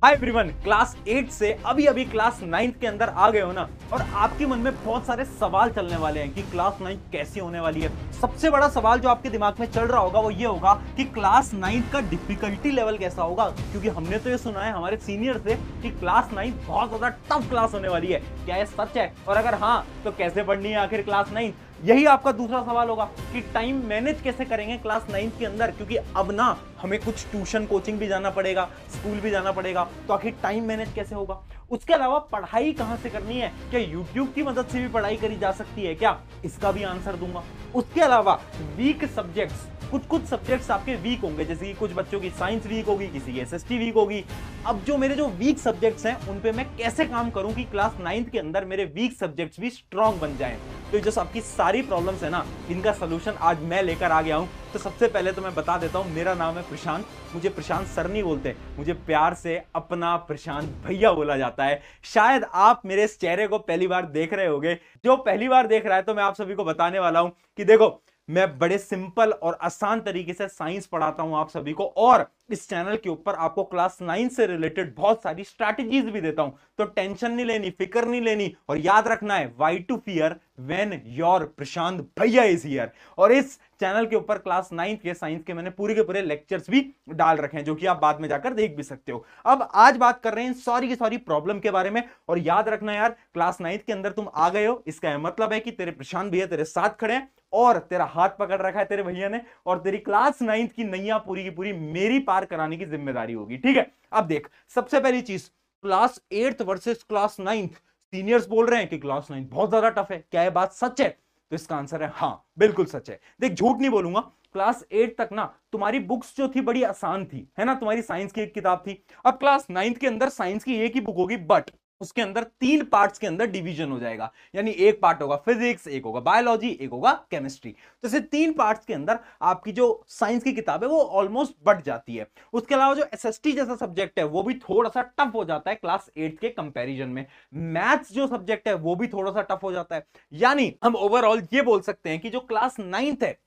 Hi everyone, class 8 से अभी अभी क्लास 9 के अंदर आ गए हो ना। और आपके मन में बहुत सारे सवाल चलने वाले हैं कि क्लास 9 कैसी होने वाली है। सबसे बड़ा सवाल जो आपके दिमाग में चल रहा होगा वो ये होगा कि क्लास 9 का डिफिकल्टी लेवल कैसा होगा, क्योंकि हमने तो ये सुना है हमारे सीनियर से कि क्लास 9 बहुत ज्यादा टफ क्लास होने वाली है। क्या ये सच है? और अगर हाँ तो कैसे पढ़नी है आखिर क्लास 9? यही आपका दूसरा सवाल होगा कि टाइम मैनेज कैसे करेंगे क्लास 9 के अंदर, क्योंकि अब ना हमें कुछ ट्यूशन कोचिंग भी जाना पड़ेगा, स्कूल भी जाना पड़ेगा, तो आखिर टाइम मैनेज कैसे होगा। उसके अलावा पढ़ाई कहां से करनी है, क्या यूट्यूब की मदद से भी पढ़ाई करी जा सकती है क्या, इसका भी आंसर दूंगा। उसके अलावा वीक सब्जेक्ट्स, कुछ सब्जेक्ट्स आपके वीक होंगे, जैसे कि कुछ बच्चों की साइंस वीक होगी, किसी की एसएसटी वीक होगी। अब जो मेरे जो वीक सब्जेक्ट्स हैं उन पे मैं कैसे काम करूं कि क्लास 9 के अंदर मेरे वीक सब्जेक्ट्स भी स्ट्रांग बन जाएं। तो जो आपकी सारी प्रॉब्लम्स है ना, इनका सोल्यूशन आज मैं लेकर आ गया हूं। तो सबसे पहले तो मैं बता देता हूं, मेरा नाम है प्रशांत। मुझे प्रशांत सर नहीं बोलते, मुझे प्यार से अपना प्रशांत भैया बोला जाता है। शायद आप मेरे इस चेहरे को पहली बार देख रहे होंगे। जो पहली बार देख रहा है तो मैं आप सभी को बताने वाला हूं कि देखो, मैं बड़े सिंपल और आसान तरीके से साइंस पढ़ाता हूं आप सभी को, और इस चैनल के ऊपर आपको क्लास 9 से रिलेटेड बहुत सारी स्ट्रैटेजीज भी देता हूं। तो टेंशन नहीं लेनी, फिक्र नहीं लेनी, और याद रखना है why to fear when your Prashant bhaiya is here. और इस चैनल के ऊपर क्लास 9 के साइंस के मैंने पूरे के पूरे लेक्चर्स भी डाल रखे हैं, जो कि आप बाद में जाकर देख भी सकते हो। अब आज बात कर रहे हैं सॉरी की सॉरी प्रॉब्लम के बारे में। और याद रखना यार, क्लास 9 के अंदर तुम आ गए हो, इसका मतलब है कि तेरे प्रशांत भैया तेरे साथ खड़े हैं, और तेरा हाथ पकड़ रखा है तेरे भैया ने, और तेरी क्लास 9 की नैया पूरी की पूरी मेरी पार कराने की जिम्मेदारी होगी। ठीक है, अब देख, सबसे पहली चीज, क्लास 8 वर्सेस क्लास 9। सीनियर्स बोल रहे हैं कि क्लास 9 बहुत ज्यादा टफ है। क्या यह बात सच है? तो इसका आंसर है हाँ, बिल्कुल सच है। देख, झूठ नहीं बोलूंगा, क्लास 8 तक ना तुम्हारी बुक्स जो थी बड़ी आसान थी, है ना। तुम्हारी साइंस की एक किताब थी। अब क्लास 9 के अंदर साइंस की एक ही बुक होगी, बट उसके अंदर 3 पार्ट्स के अंदर डिवीजन हो जाएगा। यानी एक पार्ट होगा फिजिक्स, एक होगा बायोलॉजी, एक होगा केमिस्ट्री। तो ऐसे 3 पार्ट्स के अंदर आपकी जो साइंस की किताब है वो ऑलमोस्ट बढ़ जाती है। उसके अलावा जो एसएसटी जैसा सब्जेक्ट है वो भी थोड़ा सा टफ हो जाता है क्लास 8 के कंपैरिजन में। मैथ्स जो सब्जेक्ट है वो भी थोड़ा सा टफ हो जाता है। यानी हम ओवरऑल ये बोल सकते हैं कि जो क्लास 9 है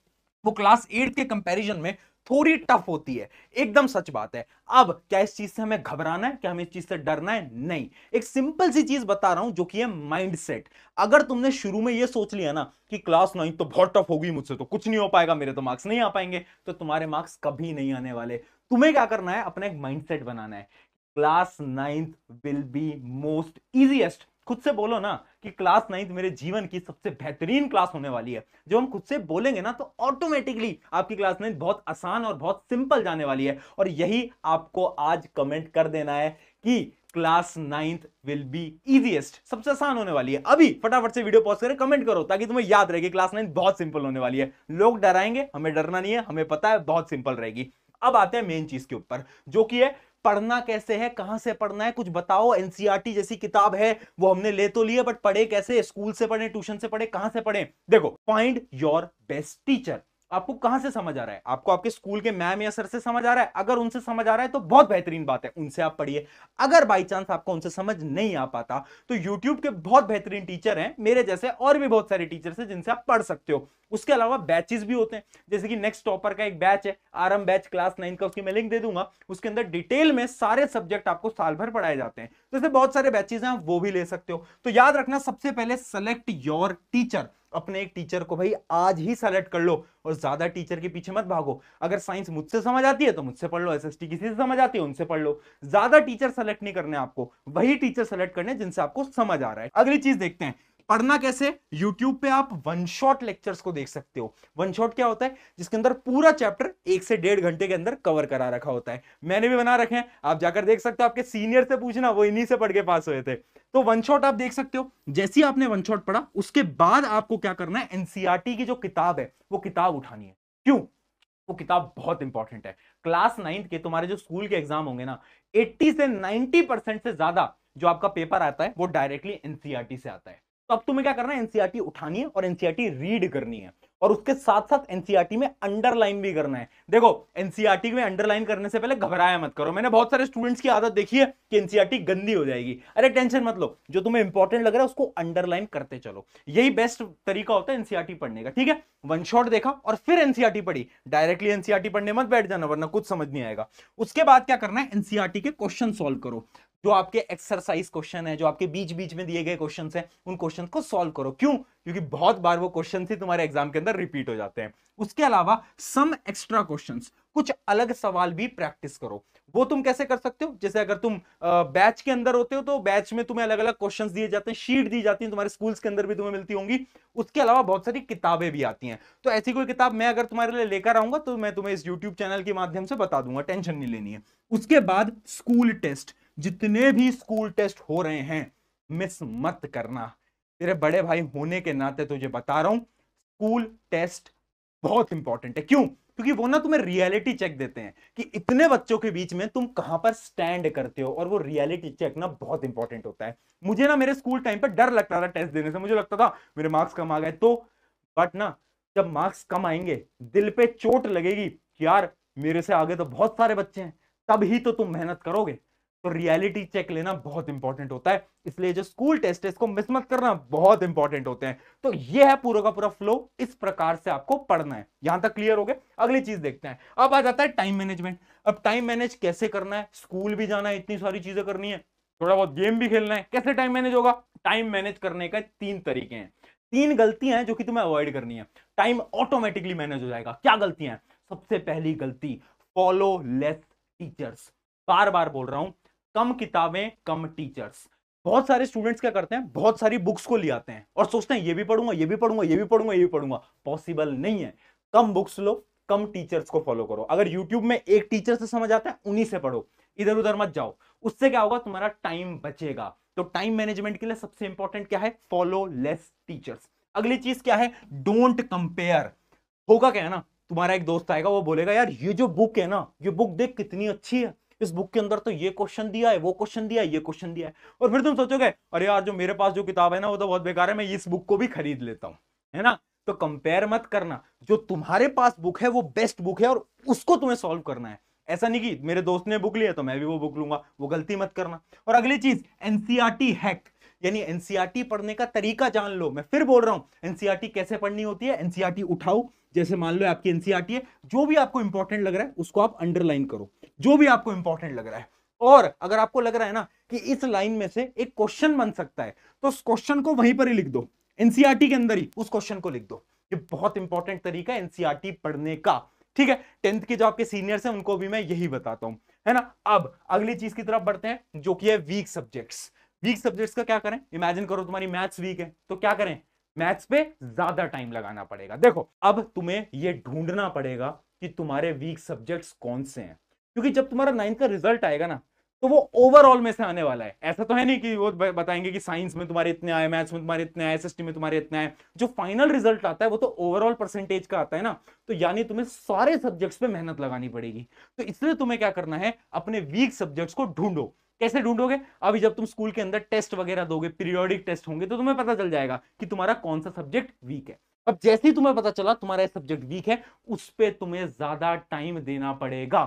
वो क्लास 8 के कंपैरिजन में थोड़ी टफ होती है। एकदम सच बात है। अब क्या इस चीज से हमें घबराना है, क्या हमें इस चीज से डरना है? नहीं। एक सिंपल सी चीज बता रहा हूं जो कि है माइंडसेट। अगर तुमने शुरू में यह सोच लिया ना कि क्लास 9 तो बहुत टफ होगी, मुझसे तो कुछ नहीं हो पाएगा, मेरे तो मार्क्स नहीं आ पाएंगे, तो तुम्हारे मार्क्स कभी नहीं आने वाले। तुम्हें क्या करना है, अपना एक माइंडसेट बनाना है। Class 9 will be most easiest. खुद से बोलो ना कि क्लास 9 मेरे जीवन की सबसे बेहतरीन क्लास होने वाली है। जो हम खुद से बोलेंगे ना तो ऑटोमेटिकली आपकी क्लास 9 बहुत आसान और बहुत सिंपल जाने वाली है। और यही आपको आज कमेंट कर देना है कि क्लास 9 विल बी इजीएस्ट, सबसे आसान होने वाली है। अभी फटाफट से वीडियो पॉज करें, कमेंट करो, ताकि तुम्हें याद रहे कि क्लास 9 बहुत सिंपल होने वाली है। लोग डराएंगे, हमें डरना नहीं है, हमें पता है बहुत सिंपल रहेगी। अब आते हैं मेन चीज के ऊपर, जो कि है पढ़ना कैसे है, कहां से पढ़ना है, कुछ बताओ। एनसीईआरटी जैसी किताब है वो हमने ले तो लिए, बट पढ़े कैसे? स्कूल से पढ़े, ट्यूशन से पढ़े, कहां से पढ़े? देखो, फाइंड योर बेस्ट टीचर। आपको कहां से समझ आ रहा है? आपको आपके स्कूल के मैम या सर से समझ आ रहा है? अगर उनसे समझ आ रहा है तो बहुत बेहतरीन बात है, उनसे आप पढ़िए। अगर बाई चांस आपको उनसे समझ नहीं आ पाता तो यूट्यूब के बहुत बेहतरीन टीचर हैं, मेरे जैसे और भी बहुत सारे टीचर्स हैं जिनसे आप पढ़ सकते हो। उसके अलावा बैचेस भी होते हैं, जैसे कि नेक्स्ट टॉपर का एक बैच है, आरएम बैच क्लास 9 का, उसकी मैं लिंक दे दूंगा। उसके अंदर डिटेल में सारे सब्जेक्ट आपको साल भर पढ़ाए जाते हैं। तो ऐसे बहुत सारे बैचेस हैं, आप वो भी ले सकते हो। तो याद रखना, सबसे पहले सेलेक्ट योर टीचर। अपने एक टीचर को भाई आज ही सेलेक्ट कर लो, और ज्यादा टीचर के पीछे मत भागो। अगर साइंस मुझसे समझ आती है तो मुझसे पढ़ लो, एसएसटी किसी से समझ आती है उनसे पढ़ लो। ज्यादा टीचर सेलेक्ट नहीं करने आपको, वही टीचर सेलेक्ट करने जिनसे आपको समझ आ रहा है। अगली चीज देखते हैं, पढ़ना कैसे। YouTube पे आप वन शॉट लेक्चर्स को देख सकते हो। वन शॉट क्या होता है? जिसके अंदर पूरा चैप्टर 1 से 1.5 घंटे के अंदर कवर करा रखा होता है। मैंने भी बना रखे हैं, आप जाकर देख सकते हो। आपके सीनियर से पूछना, वो इन्हीं से पढ़ के पास हुए थे। तो वन शॉट आप देख सकते हो। जैसे ही आपने वन शॉट पढ़ा, उसके बाद आपको क्या करना है, एनसीईआरटी की जो किताब है वो किताब उठानी है। क्यों? वो किताब बहुत इंपॉर्टेंट है। क्लास 9 के तुम्हारे जो स्कूल के एग्जाम होंगे ना, 80 से 90% से ज्यादा जो आपका पेपर आता है वो डायरेक्टली एनसीईआरटी से आता है। तो अब तुम्हें क्या करना है, एनसीईआरटी उठानी है और एनसीईआरटी रीड करनी है। और उसके साथ साथ एनसीईआरटी में अंडरलाइन भी करना है। देखो एनसीईआरटी में अंडरलाइन करने से पहले घबराया मत करो। मैंने बहुत सारे स्टूडेंट्स की आदत देखी है कि एनसीईआरटी गंदी हो जाएगी। अरे टेंशन मत लो, जो तुम्हें इंपॉर्टेंट लग रहा है उसको अंडरलाइन करते चलो। यही बेस्ट तरीका होता है एनसीईआरटी पढ़ने का। ठीक है, वन शॉट देखा और फिर एनसीईआरटी पढ़ी, डायरेक्टली एनसीईआरटी पढ़ने मत बैठ जाना वरना कुछ समझ नहीं आएगा। उसके बाद क्या करना है, एनसीईआरटी के क्वेश्चन सॉल्व करो। जो आपके एक्सरसाइज क्वेश्चन है, जो आपके बीच बीच में दिए गए क्वेश्चन हैं, उन क्वेश्चन को सॉल्व करो। क्यों? क्योंकि बहुत बार वो क्वेश्चन ही तुम्हारे एग्जाम के अंदर रिपीट हो जाते हैं। उसके अलावा सम एक्स्ट्रा क्वेश्चंस, कुछ अलग सवाल भी प्रैक्टिस करो। वो तुम कैसे कर सकते हो, जैसे अगर तुम बैच के अंदर होते हो तो बैच में तुम्हें अलग अलग क्वेश्चंस दिए जाते हैं, शीट दी जाती है, तुम्हारे स्कूल्स के अंदर भी तुम्हें मिलती होंगी। उसके अलावा बहुत सारी किताबें भी आती हैं। तो ऐसी कोई किताब मैं अगर तुम्हारे लिए लेकर आऊंगा तो मैं तुम्हें इस यूट्यूब चैनल के माध्यम से बता दूंगा, टेंशन नहीं लेनी है। उसके बाद स्कूल टेस्ट, जितने भी स्कूल टेस्ट हो रहे हैं मिस मत करना। तेरे बड़े भाई होने के नाते तुझे बता रहा हूं, स्कूल टेस्ट बहुत इंपॉर्टेंट है। क्यों? क्योंकि वो ना तुम्हें रियलिटी चेक देते हैं कि इतने बच्चों के बीच में तुम कहां पर स्टैंड करते हो, और वो रियलिटी चेक ना बहुत इंपॉर्टेंट होता है। मुझे ना मेरे स्कूल टाइम पर डर लगता था टेस्ट देने से, मुझे लगता था मेरे मार्क्स कम आ गए तो, बट ना जब मार्क्स कम आएंगे दिल पे चोट लगेगी कि यार मेरे से आगे तो बहुत सारे बच्चे हैं, तब ही तो तुम मेहनत करोगे। तो रियलिटी चेक लेना बहुत इंपॉर्टेंट होता है, इसलिए जो स्कूल टेस्ट है इसको मिस मत करना, बहुत इंपॉर्टेंट होते हैं। तो ये है पूरा का पूरा फ्लो, इस प्रकार से आपको पढ़ना है। यहां तक क्लियर हो गया? अगली चीज देखते हैं। अब आ जाता है टाइम मैनेजमेंट। अब टाइम मैनेज कैसे करना है, स्कूल भी जाना है, इतनी सारी चीजें करनी है, थोड़ा बहुत गेम भी खेलना है, कैसे टाइम मैनेज होगा? टाइम मैनेज करने का 3 तरीके हैं, 3 गलतियां हैं जो कि तुम्हें अवॉइड करनी है, टाइम ऑटोमेटिकली मैनेज हो जाएगा। क्या गलतियां हैं? सबसे पहली गलती, फॉलो लेस टीचर्स। बार बार बोल रहा हूं, कम किताबें कम टीचर्स। बहुत सारे स्टूडेंट्स क्या करते हैं, बहुत सारी बुक्स को ले आते हैं और सोचते हैं ये भी पढ़ूंगा, ये भी पढ़ूंगा, ये भी पढ़ूंगा, ये भी पढ़ूंगा। पॉसिबल नहीं है। कम बुक्स लो, कम टीचर्स को फॉलो करो। अगर यूट्यूब में एक टीचर से समझ आता है उन्हीं से पढ़ो, इधर उधर मत जाओ। उससे क्या होगा, तुम्हारा टाइम बचेगा। तो टाइम मैनेजमेंट के लिए सबसे इंपॉर्टेंट क्या है? Follow less teachers. अगली चीज क्या है? Don't compare. होगा क्या है ना, तुम्हारा एक दोस्त आएगा, वो बोलेगा यार ये जो बुक है ना, ये बुक देख कितनी अच्छी है, इस बुक के अंदर तो ये क्वेश्चन दिया है, वो क्वेश्चन दिया है, ये क्वेश्चन दिया है। और फिर तुम सोचोगे अरे यार जो मेरे पास जो किताब है ना वो तो बहुत बेकार है, मैं इस बुक को भी खरीद लेता हूं, है ना। तो कंपेयर मत करना, जो तुम्हारे पास बुक है वो बेस्ट बुक है और उसको तुम्हें सॉल्व करना है। ऐसा नहीं कि मेरे दोस्त ने बुक लिया तो मैं भी वो बुक लूंगा, वो गलती मत करना। और अगली चीज, एनसीईआरटी हैक, यानी एनसीईआरटी पढ़ने का तरीका जान लो। मैं फिर बोल रहा हूं, एनसीईआरटी कैसे पढ़नी होती है। एनसीईआरटी उठाओ, जैसे मान लो आपकी एनसीईआरटी है, जो भी आपको इंपॉर्टेंट लग रहा है उसको आप अंडरलाइन करो, जो भी आपको इंपॉर्टेंट लग रहा है। और अगर आपको लग रहा है ना कि इस लाइन में से एक क्वेश्चन बन सकता है, तो उस क्वेश्चन को वहीं पर ही लिख दो, एनसीईआरटी के अंदर ही उस क्वेश्चन को लिख दो। ये बहुत इंपॉर्टेंट तरीका है एनसीईआरटी पढ़ने का। ठीक है, 10th के जो आपके सीनियर्स हैं उनको भी मैं यही बताता हूं, है ना। अब अगली चीज की तरफ बढ़ते हैं, जो कि है वीक सब्जेक्ट्स। वीक सब्जेक्ट्स का क्या करें? इमेजिन करो तुम्हारी मैथ्स वीक है, तो क्या करें? मैथ्स पे ज्यादा टाइम लगाना पड़ेगा। देखो अब तुम्हें ये ढूंढना पड़ेगा कि तुम्हारे वीक सब्जेक्ट्स कौन से हैं, क्योंकि जब तुम्हारा 9th का रिजल्ट आएगा ना तो वो ओवरऑल में से आने वाला है। ऐसा तो है नहीं कि वो बताएंगे कि साइंस में तुम्हारे इतने आए, मैथ्स में तुम्हारे इतने आए, एसएसटी में तुम्हारे इतने आए। जो फाइनल रिजल्ट आता है वो तो ओवरऑल परसेंटेज का आता है ना। तो यानी तुम्हें सारे सब्जेक्ट्स पे मेहनत लगानी पड़ेगी। तो इसलिए तुम्हें क्या करना है, अपने वीक सब्जेक्ट्स को ढूंढो। कैसे ढूंढोगे? अभी जब तुम स्कूल के अंदर टेस्ट वगैरह दोगे, पीरियोडिक टेस्ट होंगे, तो तुम्हें पता चल जाएगा कि तुम्हारा कौन सा सब्जेक्ट वीक है। अब जैसे ही तुम्हें पता चला तुम्हारा सब्जेक्ट वीक है, उस पे तुम्हें ज्यादा टाइम देना पड़ेगा।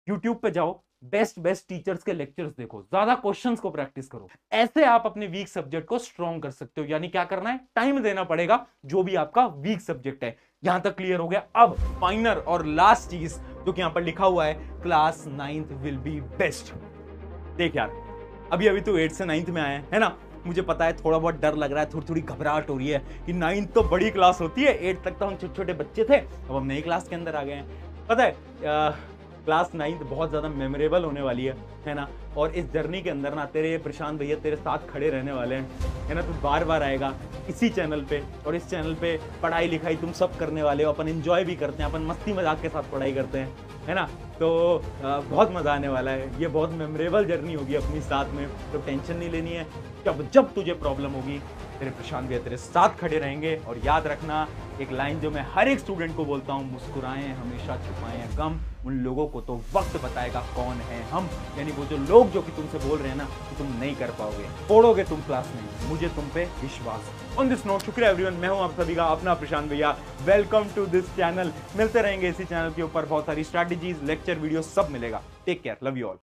यूट्यूब पे जाओ, बेस्ट टीचर्स के लेक्चर्स देखो, ज्यादा क्वेश्चंस को प्रैक्टिस करो। ऐसे आप अपने वीक सब्जेक्ट को स्ट्रॉन्ग कर सकते हो। यानी क्या करना है? टाइम देना पड़ेगा जो भी आपका वीक सब्जेक्ट है। यहां तक क्लियर हो गया। अब फाइनल और लास्ट चीज जो कि यहां पर लिखा हुआ है, class 9th will be best. देख यार, अभी अभी तो 8th से 9th में आया है ना, मुझे पता है थोड़ा बहुत डर लग रहा है, थोड़ी थोड़ी घबराहट हो रही है कि 9th तो बड़ी क्लास होती है, 8th तक तो हम छोटे छोटे बच्चे थे, अब हम नई क्लास के अंदर आ गए हैं। पता है क्लास 9th बहुत ज़्यादा मेमोरेबल होने वाली है ना। और इस जर्नी के अंदर ना तेरे प्रशांत भैया तेरे साथ खड़े रहने वाले हैं, है ना। तू बार बार आएगा इसी चैनल पे, और इस चैनल पे पढ़ाई लिखाई तुम सब करने वाले हो। अपन एंजॉय भी करते हैं, अपन मस्ती मजाक के साथ पढ़ाई करते हैं, है ना। तो बहुत मज़ा आने वाला है, ये बहुत मेमोरेबल जर्नी होगी अपनी साथ में। तो टेंशन नहीं लेनी है, जब तुझे प्रॉब्लम होगी मेरे प्रशांत भैया तेरे साथ खड़े रहेंगे। और याद रखना एक लाइन जो मैं हर एक स्टूडेंट को बोलता हूँ, मुस्कुराएं हमेशा, छुपाएं गम, उन लोगों को तो वक्त बताएगा कौन है हम। यानी वो जो लोग जो कि तुमसे बोल रहे हैं ना कि तुम नहीं कर पाओगे, फोड़ोगे तुम क्लास नहीं, मुझे तुम पे विश्वास है। ऑन दिस नोट, शुक्रिया एवरीवन, मैं हूं आप सभी का अपना प्रशांत भैया। Welcome to this channel. मिलते रहेंगे इसी चैनल के ऊपर, बहुत सारी स्ट्रैटेजीज, लेक्चर, वीडियो सब मिलेगा। Take care, love you all.